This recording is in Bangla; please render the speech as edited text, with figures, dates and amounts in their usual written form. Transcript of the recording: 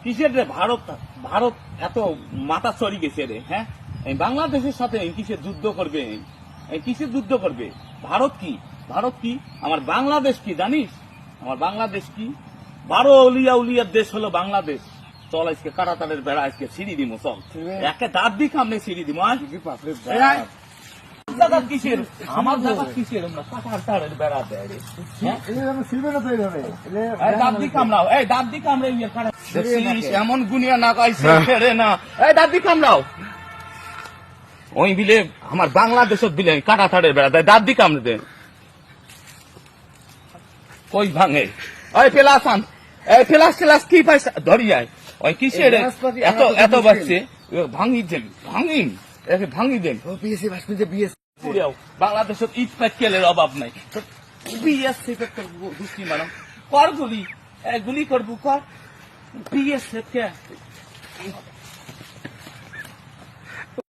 কিসের রে ভারত ভারত এত মাথা চড়ি গেছে রে? হ্যাঁ, এই বাংলাদেশের সাথে কিসের যুদ্ধ করবে? এই কিসের যুদ্ধ করবে? ভারত কি? ভারত কি? আমার বাংলাদেশ কি জানিস? আমার বাংলাদেশ কি? 12 উলিয়া উলিয়ার দেশ হলো বাংলাদেশ। চল আজকে কাটাতারের বেড়া আজকে সিঁড়ি দিমো, চল একে দাঁত দি খামনে সিঁড়ি দিমো। জায়গা কিসের? আমার জায়গা কিসের? আমরা কাটাতারের বেড়া দেয় রে। দাঁত দি কামড়াও, এই দাঁত দি কামড়ে এমন গুনিয়া না গাইছে রে না। এই দাঁত দি কামড়াও। ওই বিলে আমার বাংলাদেশত বিলে কাটাতারের বেড়া দেয়, দাঁত দি কামড়ে দেয়। কই ভাঙে? ওই পেলাস আন, এই পেলাস টেলাস কি পাইছে ধরি যায়? ওই কিসের এত এত বাচ্চে? ভাঙি দেন, ভাঙিন একে ভাঙি দেন। বাংলাদেশত ইট পাইকেলের অভাব নাই। বিএসএফ দুষ্টি ম্যাডাম কর গুলি, গুলি করবো কর। বিএসএফ কে